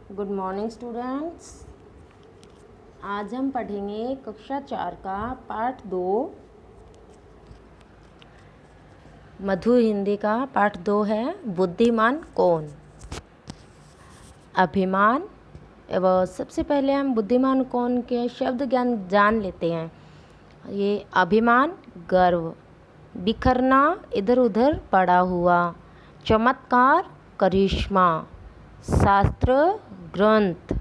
Good morning students. आज हम पढ़ेंगे कक्षा 4 का पाठ 2 मधुर हिंदी का पाठ 2 है बुद्धिमान कौन। अभिमान एवं सबसे पहले हम बुद्धिमान कौन के शब्द ज्ञान जान लेते हैं। ये अभिमान गर्व, बिखरना इधर उधर पड़ा हुआ, चमत्कार करिश्मा, शास्त्र ग्रंथ,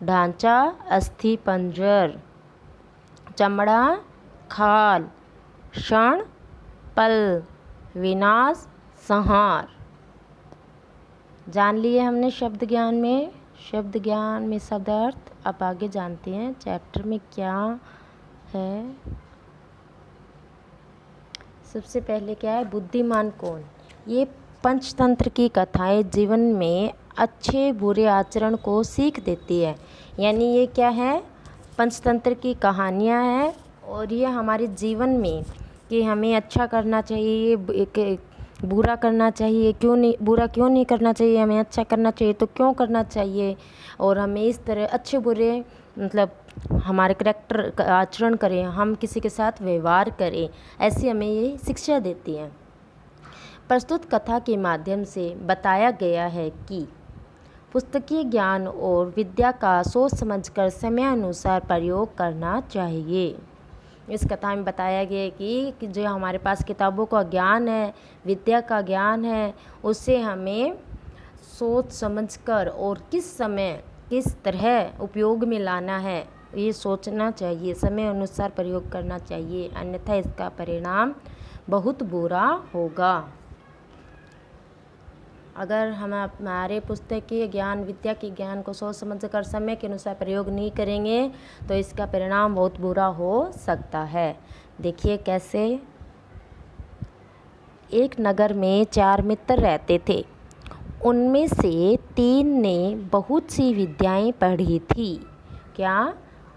ढांचा अस्थि पंजर, चमड़ा खाल, क्षण पल, विनाश संहार। जान लिए हमने शब्द ज्ञान में शब्दार्थ। अब आगे जानते हैं चैप्टर में क्या है। सबसे पहले क्या है बुद्धिमान कौन। ये पंचतंत्र की कथाएं जीवन में अच्छे बुरे आचरण को सीख देती है। यानी ये क्या है, पंचतंत्र की कहानियाँ हैं और ये हमारे जीवन में कि हमें अच्छा करना चाहिए, बुरा करना चाहिए, बुरा क्यों नहीं करना चाहिए, हमें अच्छा करना चाहिए तो क्यों करना चाहिए, और हमें इस तरह अच्छे बुरे मतलब हमारे करैक्टर का आचरण करें, हम किसी के साथ व्यवहार करें, ऐसी हमें ये शिक्षा देती है। प्रस्तुत कथा के माध्यम से बताया गया है कि पुस्तकीय ज्ञान और विद्या का सोच समझकर समय अनुसार प्रयोग करना चाहिए। इस कथा में बताया गया है कि जो हमारे पास किताबों का ज्ञान है, विद्या का ज्ञान है, उससे हमें सोच समझकर और किस समय किस तरह उपयोग में लाना है ये सोचना चाहिए, समय अनुसार प्रयोग करना चाहिए, अन्यथा इसका परिणाम बहुत बुरा होगा। अगर हम हमारे पुस्तकीय ज्ञान विद्या के ज्ञान को सोच समझकर समय के अनुसार प्रयोग नहीं करेंगे तो इसका परिणाम बहुत बुरा हो सकता है। देखिए कैसे। एक नगर में 4 मित्र रहते थे। उनमें से 3 ने बहुत सी विद्याएं पढ़ी थी। क्या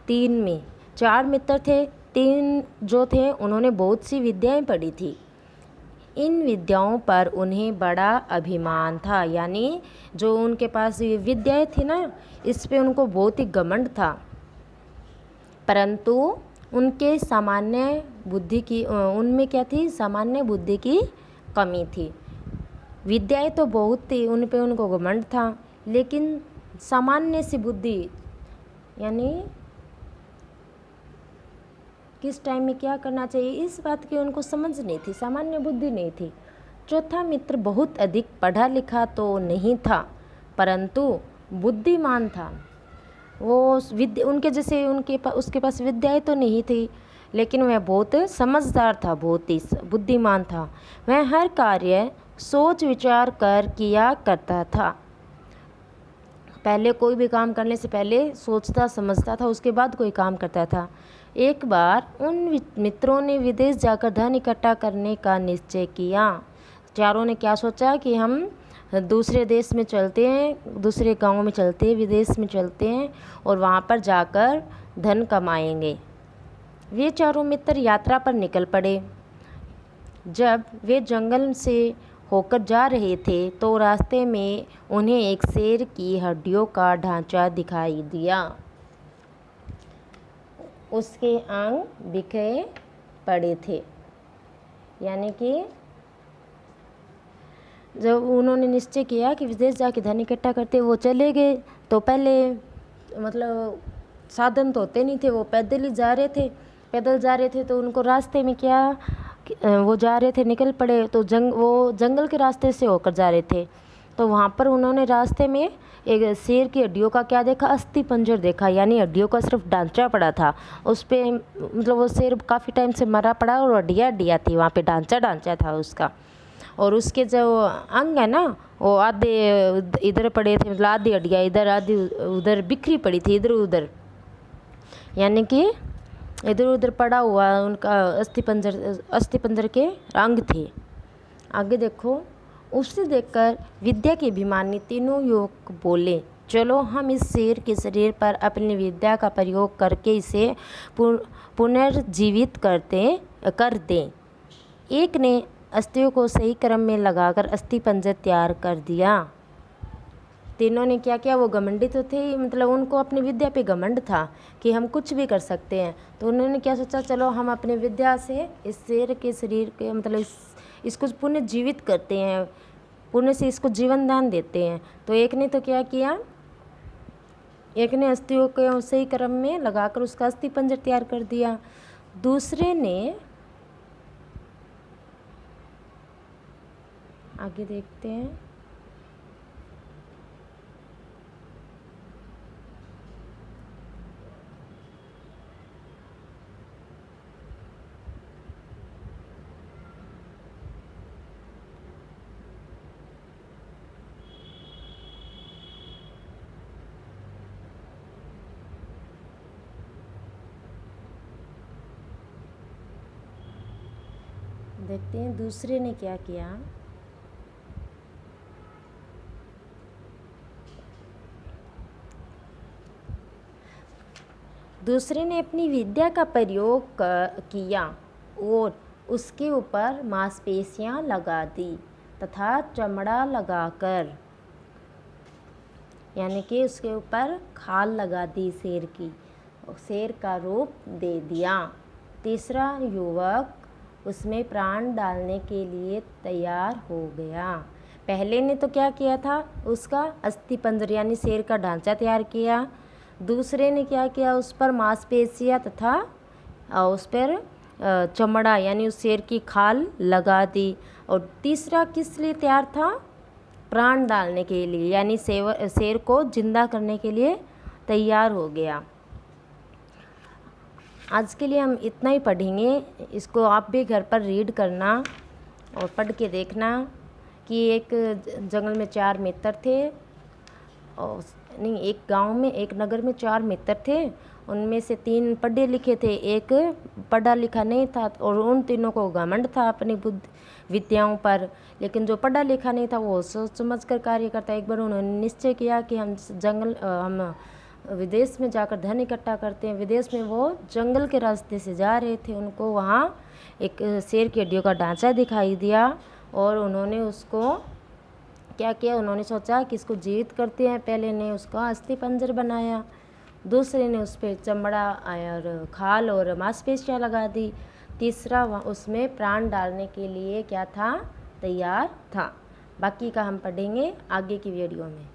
3 में 4 मित्र थे, 3 जो थे उन्होंने बहुत सी विद्याएं पढ़ी थी। इन विद्याओं पर उन्हें बड़ा अभिमान था। यानी जो उनके पास ये विद्याएं थी ना, इस पे उनको बहुत ही घमंड था। परंतु उनके सामान्य बुद्धि की उनमें क्या थी, सामान्य बुद्धि की कमी थी। विद्याएं तो बहुत थी, उन पे उनको घमंड था, लेकिन सामान्य सी बुद्धि यानी किस टाइम में क्या करना चाहिए इस बात की उनको समझ नहीं थी, सामान्य बुद्धि नहीं थी। चौथा मित्र बहुत अधिक पढ़ा लिखा तो नहीं था, परंतु बुद्धिमान था। वो उनके जैसे उसके पास विद्याएं तो नहीं थी, लेकिन वह बहुत समझदार था, बहुत ही बुद्धिमान था। वह हर कार्य सोच विचार कर किया करता था। पहले कोई भी काम करने से पहले सोचता समझता था, उसके बाद कोई काम करता था। एक बार उन मित्रों ने विदेश जाकर धन इकट्ठा करने का निश्चय किया। चारों ने क्या सोचा कि हम दूसरे देश में चलते हैं, दूसरे गांव में चलते हैं, विदेश में चलते हैं और वहां पर जाकर धन कमाएंगे। वे चारों मित्र यात्रा पर निकल पड़े। जब वे जंगल से होकर जा रहे थे तो रास्ते में उन्हें एक शेर की हड्डियों का ढांचा दिखाई दिया। उसके अंग बिखरे पड़े थे। यानी कि जब उन्होंने निश्चय किया कि विदेश जाके धन इकट्ठा करते, वो चले गए। तो पहले मतलब साधन तो होते नहीं थे, वो पैदल ही जा रहे थे। पैदल जा रहे थे तो उनको रास्ते में क्या, वो जा रहे थे, निकल पड़े तो वो जंगल के रास्ते से होकर जा रहे थे। तो वहाँ पर उन्होंने रास्ते में एक शेर की हड्डियों का क्या देखा, अस्थि पंजर देखा। यानी हड्डियों का सिर्फ ढांचा पड़ा था, उस पर मतलब वो शेर काफ़ी टाइम से मरा पड़ा और हड्डियाँ थी, वहाँ पे ढांचा था उसका। और उसके जो अंग है ना, वो आधे इधर पड़े थे, मतलब आधी हड्डियाँ इधर आधी उधर बिखरी पड़ी थी, इधर उधर, यानी कि इधर उधर पड़ा हुआ उनका अस्थि पंजर के अंग थे। आगे देखो। उसे देखकर विद्या के अभिमानी तीनों युवक बोले, चलो हम इस शेर के शरीर पर अपनी विद्या का प्रयोग करके इसे पुनर्जीवित कर दें। एक ने अस्थियों को सही क्रम में लगाकर अस्थि पंजर तैयार कर दिया। तीनों ने क्या किया, वो घमंडी तो थे ही, मतलब उनको अपनी विद्या पे घमंड था कि हम कुछ भी कर सकते हैं। तो उन्होंने क्या सोचा, चलो हम अपनी विद्या से इस शेर के शरीर के मतलब इसको पुनः जीवित करते हैं, पुण्य से इसको जीवन दान देते हैं। तो एक ने तो क्या किया, एक ने अस्थियों को सही क्रम में लगाकर उसका अस्थि पंजर तैयार कर दिया। दूसरे ने, आगे देखते हैं, देखते हैं दूसरे ने क्या किया। दूसरे ने अपनी विद्या का प्रयोग किया और उसके ऊपर मांसपेशियां लगा दी तथा चमड़ा लगाकर, यानी कि उसके ऊपर खाल लगा दी शेर की, शेर का रूप दे दिया। तीसरा युवक उसमें प्राण डालने के लिए तैयार हो गया। पहले ने तो क्या किया था, उसका अस्थि पंजर यानी शेर का ढांचा तैयार किया। दूसरे ने क्या किया, उस पर मांसपेशियाँ तथा उस पर चमड़ा यानी उस शेर की खाल लगा दी। और तीसरा किस लिए तैयार था, प्राण डालने के लिए, यानी शेर को जिंदा करने के लिए तैयार हो गया। आज के लिए हम इतना ही पढ़ेंगे। इसको आप भी घर पर रीड करना और पढ़ के देखना कि एक जंगल में 4 मित्र थे, और नहीं, एक गांव में, एक नगर में 4 मित्र थे। उनमें से 3 पढ़े लिखे थे, एक पढ़ा लिखा नहीं था, और उन तीनों को घमंड था अपनी विद्याओं पर। लेकिन जो पढ़ा लिखा नहीं था वो सोच समझ कर कार्य करता। एक बार उन्होंने निश्चय किया कि हम विदेश में जाकर धन इकट्ठा करते हैं। विदेश में वो जंगल के रास्ते से जा रहे थे, उनको वहाँ एक शेर की हड्डियों का ढांचा दिखाई दिया और उन्होंने उसको क्या किया, उन्होंने सोचा कि इसको जीवित करते हैं। पहले ने उसका अस्थि पंजर बनाया, दूसरे ने उस पर चमड़ा और खाल और मांसपेशियाँ लगा दी, तीसरा उसमें प्राण डालने के लिए क्या था, तैयार था। बाकी का हम पढ़ेंगे आगे की वीडियो में।